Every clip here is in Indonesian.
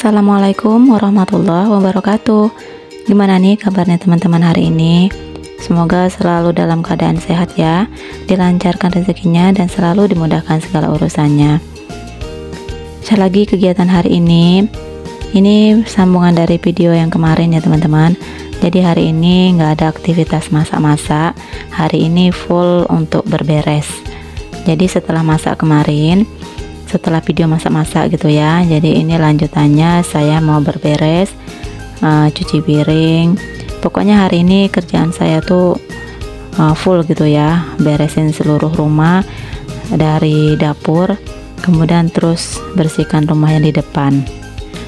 Assalamualaikum warahmatullahi wabarakatuh. Gimana nih kabarnya teman-teman hari ini? Semoga selalu dalam keadaan sehat ya, dilancarkan rezekinya dan selalu dimudahkan segala urusannya. Sekali lagi kegiatan hari ini sambungan dari video yang kemarin ya teman-teman. Jadi hari ini nggak ada aktivitas masak-masak, hari ini full untuk berberes. Jadi setelah masak kemarin, setelah video masak-masak gitu ya, jadi ini lanjutannya saya mau berberes, cuci piring. Pokoknya hari ini kerjaan saya tuh full gitu ya, beresin seluruh rumah dari dapur, kemudian terus bersihkan rumah yang di depan.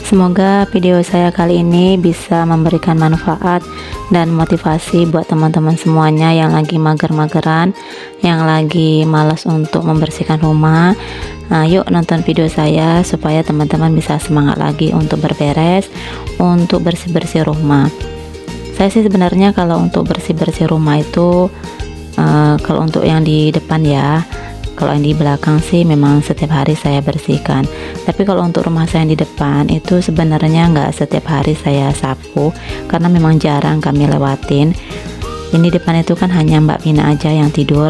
Semoga video saya kali ini bisa memberikan manfaat dan motivasi buat teman-teman semuanya yang lagi mager-mageran, yang lagi malas untuk membersihkan rumah. Yuk nonton video saya supaya teman-teman bisa semangat lagi untuk berberes, untuk bersih-bersih rumah. Saya sih sebenarnya kalau untuk bersih-bersih rumah itu kalau untuk yang di depan ya, kalau yang di belakang sih memang setiap hari saya bersihkan. Tapi kalau untuk rumah saya yang di depan itu sebenarnya nggak setiap hari saya sapu, karena memang jarang kami lewatin. Ini depan itu kan hanya Mbak Pina aja yang tidur,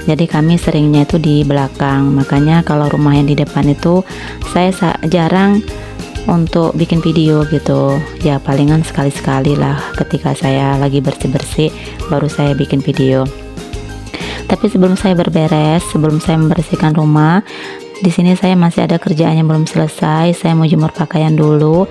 jadi kami seringnya itu di belakang. Makanya kalau rumah yang di depan itu saya jarang untuk bikin video gitu ya, palingan sekali-sekali lah ketika saya lagi bersih-bersih baru saya bikin video. Tapi sebelum saya berberes, sebelum saya membersihkan rumah, di sini saya masih ada kerjaan yang belum selesai. Saya mau jemur pakaian dulu.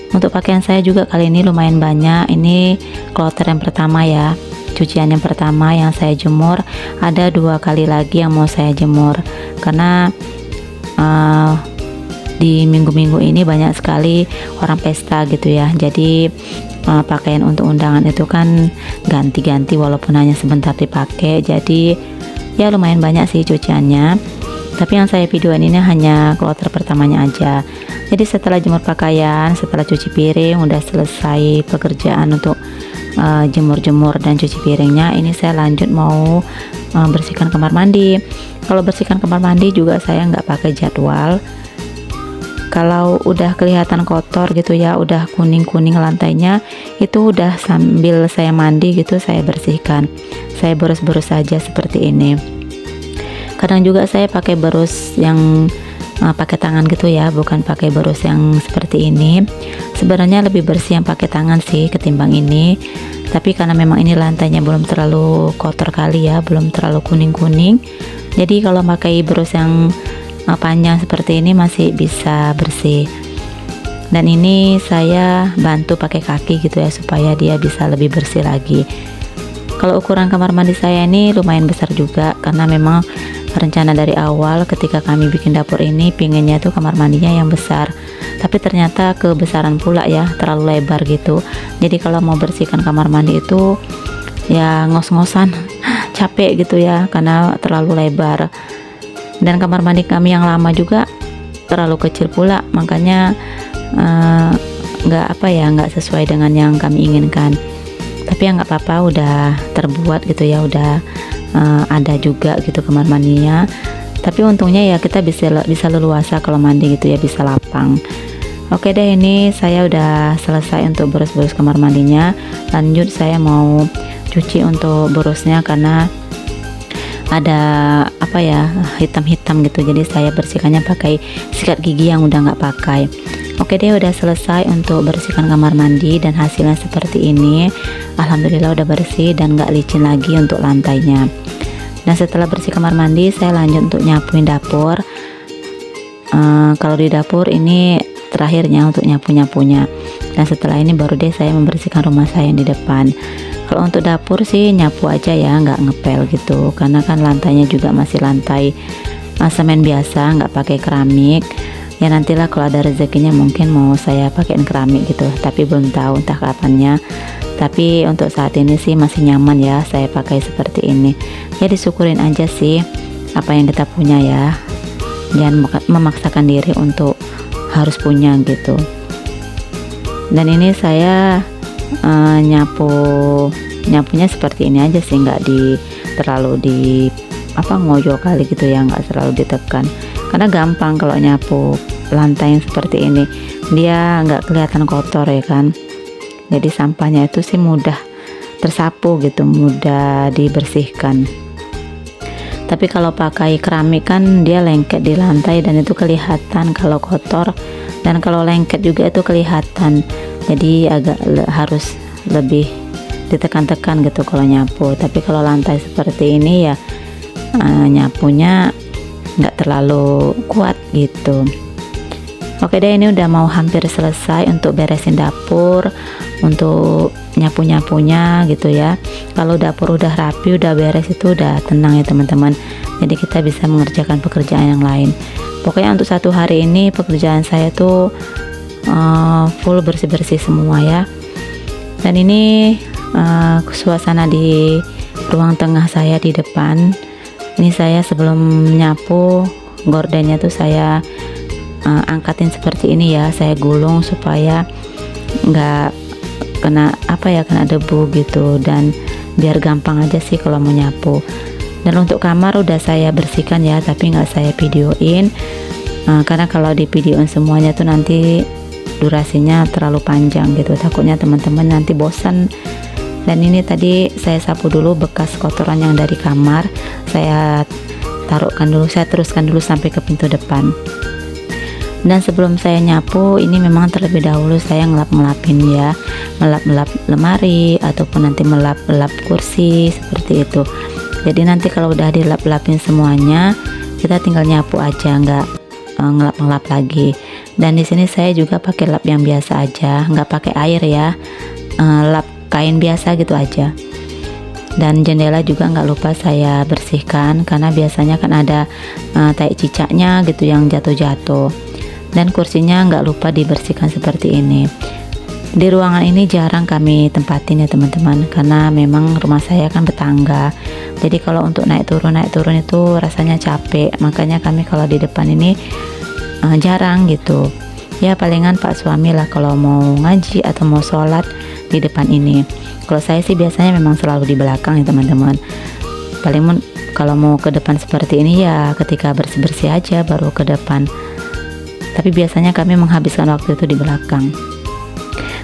Untuk pakaian saya juga kali ini lumayan banyak. Ini kloter yang pertama ya, cucian yang pertama yang saya jemur. Ada 2 kali lagi yang mau saya jemur, karena di minggu-minggu ini banyak sekali orang pesta gitu ya. Jadi pakaian untuk undangan itu kan ganti-ganti walaupun hanya sebentar dipakai, jadi ya lumayan banyak sih cuciannya. Tapi yang saya videoin ini hanya kloter pertamanya aja. Jadi setelah jemur pakaian, setelah cuci piring, udah selesai pekerjaan untuk jemur-jemur dan cuci piringnya, ini saya lanjut mau bersihkan kamar mandi. Kalau bersihkan kamar mandi juga saya nggak pakai jadwal. Kalau udah kelihatan kotor gitu ya, udah kuning-kuning lantainya, itu udah sambil saya mandi gitu saya bersihkan. Saya berus-berus saja seperti ini. Kadang juga saya pakai berus yang pakai tangan gitu ya, bukan pakai berus yang seperti ini. Sebenarnya lebih bersih yang pakai tangan sih ketimbang ini. Tapi karena memang ini lantainya belum terlalu kotor kali ya, belum terlalu kuning-kuning. Jadi kalau pakai berus yang panjang seperti ini masih bisa bersih. Dan ini saya bantu pakai kaki gitu ya, supaya dia bisa lebih bersih lagi. Kalau ukuran kamar mandi saya ini lumayan besar juga, karena memang rencana dari awal ketika kami bikin dapur ini pinginnya tuh kamar mandinya yang besar. Tapi ternyata kebesaran pula ya, terlalu lebar gitu. Jadi kalau mau bersihkan kamar mandi itu ya ngos-ngosan, capek gitu ya, karena terlalu lebar. Dan kamar mandi kami yang lama juga terlalu kecil pula, makanya nggak sesuai dengan yang kami inginkan. Tapi ya nggak apa-apa, udah terbuat gitu ya, udah ada juga gitu kamar mandinya. Tapi untungnya ya kita bisa leluasa kalau mandi gitu ya, bisa lapang. Oke deh, ini saya udah selesai untuk berus-berus kamar mandinya. Lanjut saya mau cuci untuk berusnya, karena ada hitam-hitam gitu, jadi saya bersihkannya pakai sikat gigi yang udah nggak pakai. Oke deh, udah selesai untuk bersihkan kamar mandi dan hasilnya seperti ini. Alhamdulillah udah bersih dan nggak licin lagi untuk lantainya. Nah setelah bersih kamar mandi, saya lanjut untuk nyapuin dapur. Kalau di dapur ini terakhirnya untuk nyapu-nyapunya, dan setelah ini baru deh saya membersihkan rumah saya yang di depan. Kalau untuk dapur sih nyapu aja ya, nggak ngepel gitu, karena kan lantainya juga masih lantai semen biasa, nggak pakai keramik. Ya nantilah kalau ada rezekinya mungkin mau saya pakein keramik gitu, tapi belum tahu entah kapannya. Tapi untuk saat ini sih masih nyaman ya saya pakai seperti ini. Ya disyukurin aja sih apa yang kita punya ya, jangan memaksakan diri untuk harus punya gitu. Dan ini saya nyapunya seperti ini aja sih, nggak terlalu ngoyo kali gitu ya, nggak terlalu ditekan, karena gampang kalau nyapu lantai yang seperti ini. dia nggak kelihatan kotor ya kan. Jadi sampahnya itu sih mudah tersapu gitu, mudah dibersihkan. Tapi kalau pakai keramik kan dia lengket di lantai dan itu kelihatan kalau kotor, dan kalau lengket juga itu kelihatan. Jadi harus lebih ditekan-tekan gitu kalau nyapu. Tapi kalau lantai seperti ini ya nyapunya nggak terlalu kuat gitu. Oke deh, ini udah mau hampir selesai untuk beresin dapur, untuk nyapu-nyapunya gitu ya. Kalau dapur udah rapi, udah beres, itu udah tenang ya teman-teman. Jadi kita bisa mengerjakan pekerjaan yang lain. Pokoknya untuk satu hari ini pekerjaan saya tuh full bersih-bersih semua ya. Dan ini suasana di ruang tengah saya di depan. Ini saya sebelum nyapu gordennya tuh saya angkatin seperti ini ya, saya gulung supaya nggak kena kena debu gitu, dan biar gampang aja sih kalau mau nyapu. Dan untuk kamar udah saya bersihkan ya, tapi nggak saya videoin karena kalau di videoin semuanya tuh nanti durasinya terlalu panjang gitu, takutnya teman-teman nanti bosan. Dan ini tadi saya sapu dulu bekas kotoran yang dari kamar, saya teruskan dulu sampai ke pintu depan. Dan sebelum saya nyapu, ini memang terlebih dahulu saya ngelap-ngelapin ya, melap-melap lemari ataupun nanti melap-lap kursi seperti itu. Jadi nanti kalau udah dilap-lapin semuanya, kita tinggal nyapu aja, nggak ngelap-ngelap lagi. Dan di sini saya juga pakai lap yang biasa aja, nggak pakai air ya, lap kain biasa gitu aja. Dan jendela juga nggak lupa saya bersihkan karena biasanya kan ada tai cicaknya gitu yang jatuh-jatuh. Dan kursinya nggak lupa dibersihkan seperti ini. Di ruangan ini jarang kami tempatin ya teman-teman, karena memang rumah saya kan bertangga. Jadi kalau untuk naik turun itu rasanya capek. Makanya kami kalau di depan ini jarang gitu. Ya palingan Pak suami lah kalau mau ngaji atau mau sholat di depan ini. Kalau saya sih biasanya memang selalu di belakang ya teman-teman. Paling kalau mau ke depan seperti ini ya ketika bersih-bersih aja baru ke depan. Tapi biasanya kami menghabiskan waktu itu di belakang.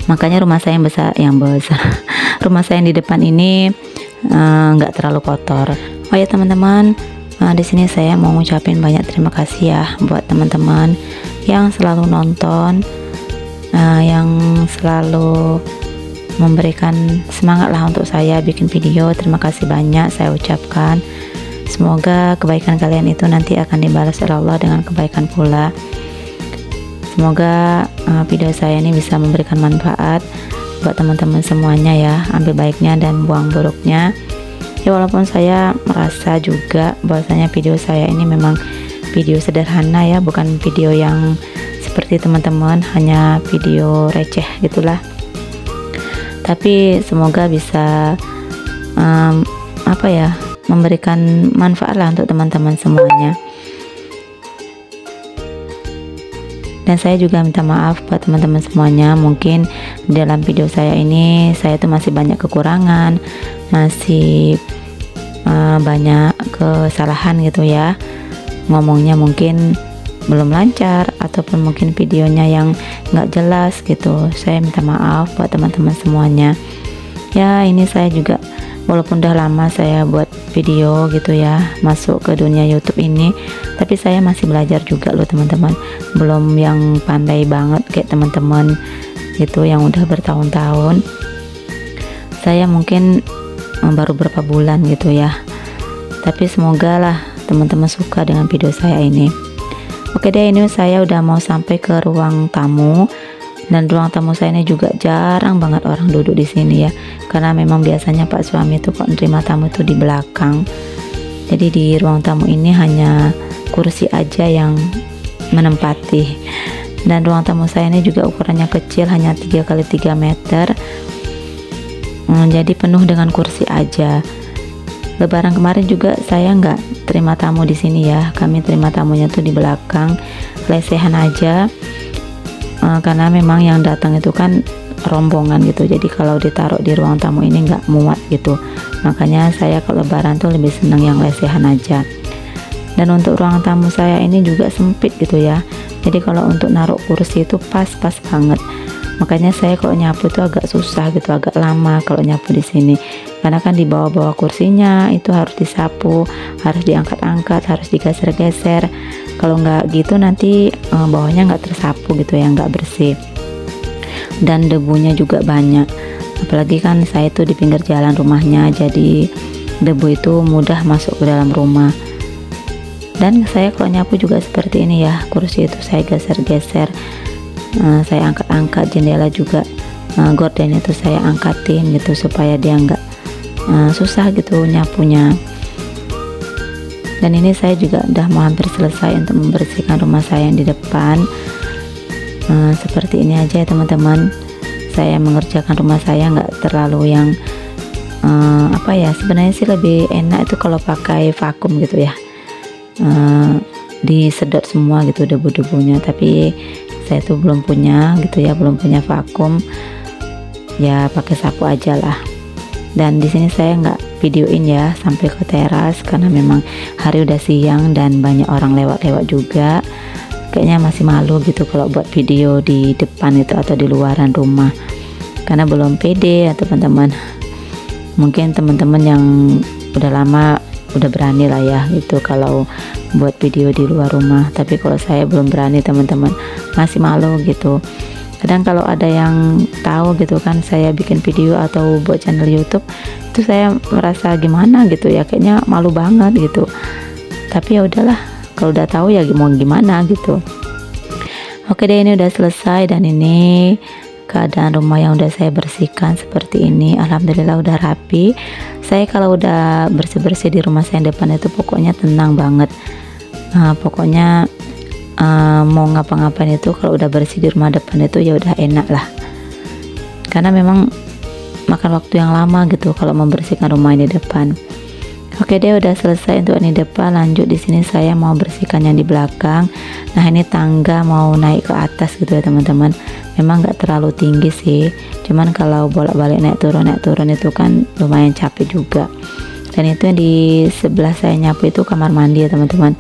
Makanya rumah saya yang besar rumah saya yang di depan ini nggak terlalu kotor. Oh ya teman-teman, di sini saya mau ngucapin banyak terima kasih ya buat teman-teman yang selalu nonton, yang selalu memberikan semangat lah untuk saya bikin video. Terima kasih banyak saya ucapkan. Semoga kebaikan kalian itu nanti akan dibalas oleh Allah dengan kebaikan pula. Semoga video saya ini bisa memberikan manfaat buat teman-teman semuanya ya, ambil baiknya dan buang buruknya ya. Walaupun saya merasa juga bahwasanya video saya ini memang video sederhana ya, bukan video yang seperti teman-teman, hanya video receh gitulah. Tapi semoga bisa memberikan manfaat lah untuk teman-teman semuanya. Dan saya juga minta maaf buat teman-teman semuanya, mungkin dalam video saya ini saya tuh masih banyak kekurangan, masih banyak kesalahan gitu ya, ngomongnya mungkin belum lancar ataupun mungkin videonya yang nggak jelas gitu. Saya minta maaf buat teman-teman semuanya ya. Ini saya juga walaupun udah lama saya buat video gitu ya, masuk ke dunia YouTube ini, tapi saya masih belajar juga loh teman-teman, belum yang pandai banget kayak teman-teman gitu yang udah bertahun-tahun. Saya mungkin baru berapa bulan gitu ya, tapi semoga lah teman-teman suka dengan video saya ini. Oke deh, ini saya udah mau sampai ke ruang tamu. Dan ruang tamu saya ini juga jarang banget orang duduk di sini ya, karena memang biasanya Pak suami itu kok nerima tamu itu di belakang. Jadi di ruang tamu ini hanya kursi aja yang menempati. Dan ruang tamu saya ini juga ukurannya kecil, hanya 3x3 meter. Jadi penuh dengan kursi aja. Lebaran kemarin juga saya nggak terima tamu di sini ya, kami terima tamunya tuh di belakang, lesehan aja. Karena memang yang datang itu kan rombongan gitu, jadi kalau ditaruh di ruang tamu ini nggak muat gitu. Makanya saya kalau lebaran tuh lebih senang yang lesehan aja. Dan untuk ruang tamu saya ini juga sempit gitu ya, Jadi kalau untuk naruh kursi itu pas banget. Makanya saya kalau nyapu itu agak susah gitu, agak lama kalau nyapu di sini. Karena kan di bawah-bawah kursinya itu harus disapu, harus diangkat-angkat, harus digeser-geser. Kalau nggak gitu nanti bawahnya nggak tersapu gitu ya, nggak bersih. Dan debunya juga banyak. Apalagi kan saya itu di pinggir jalan rumahnya, jadi debu itu mudah masuk ke dalam rumah. Dan saya kalau nyapu juga seperti ini ya, kursi itu saya geser-geser, saya angkat-angkat, jendela juga gorden itu saya angkatin gitu supaya dia nggak susah gitu nyapunya. Dan ini saya juga udah mau hampir selesai untuk membersihkan rumah saya yang di depan. Seperti ini aja ya teman-teman, saya mengerjakan rumah saya nggak terlalu yang sebenarnya sih lebih enak itu kalau pakai vakum gitu ya, disedot semua gitu debu-debunya, tapi saya tuh belum punya gitu ya, belum punya vakum ya, pakai sapu aja lah. Dan di sini saya nggak videoin ya sampai ke teras karena memang hari udah siang dan banyak orang lewat-lewat juga, kayaknya masih malu gitu kalau buat video di depan itu atau di luaran rumah karena belum pede ya teman-teman. Mungkin teman-teman yang udah lama udah berani lah ya gitu kalau buat video di luar rumah, tapi kalau saya belum berani teman-teman, masih malu gitu. Kadang kalau ada yang tahu gitu kan saya bikin video atau buat channel YouTube, itu saya merasa gimana gitu ya, kayaknya malu banget gitu. Tapi ya udahlah, kalau udah tahu ya mau gimana gitu. Oke deh, ini udah selesai dan ini keadaan rumah yang udah saya bersihkan seperti ini. Alhamdulillah udah rapi. Saya kalau udah bersih-bersih di rumah saya yang depan itu pokoknya tenang banget. Pokoknya mau ngapa-ngapain itu kalau udah bersih di rumah depan itu ya udah enak lah. Karena memang makan waktu yang lama gitu kalau membersihkan rumah ini depan. Oke deh, udah selesai untuk ini depan. Lanjut di sini saya mau bersihkan yang di belakang. Nah ini tangga mau naik ke atas gitu ya teman-teman. Memang nggak terlalu tinggi sih, cuman kalau bolak-balik naik turun itu kan lumayan capek juga. Dan itu yang di sebelah saya nyapu itu kamar mandi ya teman-teman.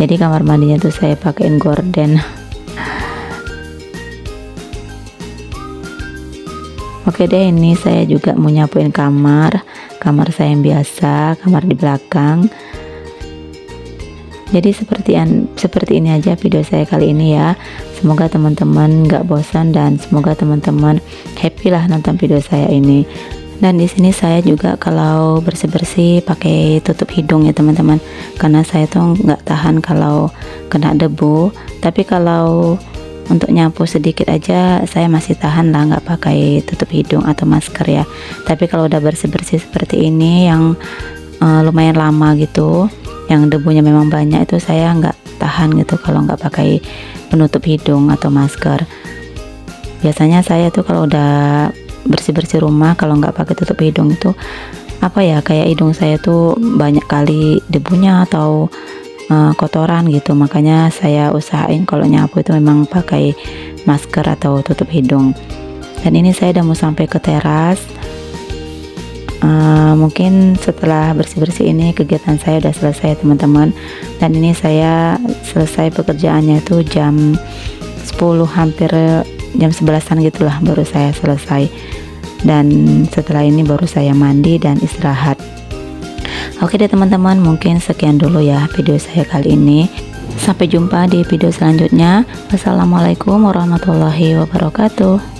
Jadi kamar mandinya tuh saya pakein gorden. Oke deh, ini saya juga mau nyapuin kamar saya yang biasa, kamar di belakang. Jadi seperti ini aja video saya kali ini ya. Semoga teman-teman nggak bosan dan semoga teman-teman happy lah nonton video saya ini. Dan di sini saya juga kalau bersih-bersih pakai tutup hidung ya teman-teman, karena saya tuh nggak tahan kalau kena debu. Tapi kalau untuk nyapu sedikit aja saya masih tahan lah, nggak pakai tutup hidung atau masker ya. Tapi kalau udah bersih-bersih seperti ini yang lumayan lama gitu, yang debunya memang banyak, itu saya nggak tahan gitu kalau nggak pakai penutup hidung atau masker. Biasanya saya tuh kalau udah bersih-bersih rumah kalau nggak pakai tutup hidung itu kayak hidung saya tuh banyak kali debunya atau kotoran gitu. Makanya saya usahain kalau nyapu itu memang pakai masker atau tutup hidung. Dan ini saya udah mau sampai ke teras. Mungkin setelah bersih-bersih ini kegiatan saya udah selesai teman-teman. Dan ini saya selesai pekerjaannya itu jam 10, hampir jam 11-an gitulah baru saya selesai. Dan setelah ini baru saya mandi dan istirahat. Oke deh teman-teman, mungkin sekian dulu ya video saya kali ini. Sampai jumpa di video selanjutnya. Wassalamualaikum warahmatullahi wabarakatuh.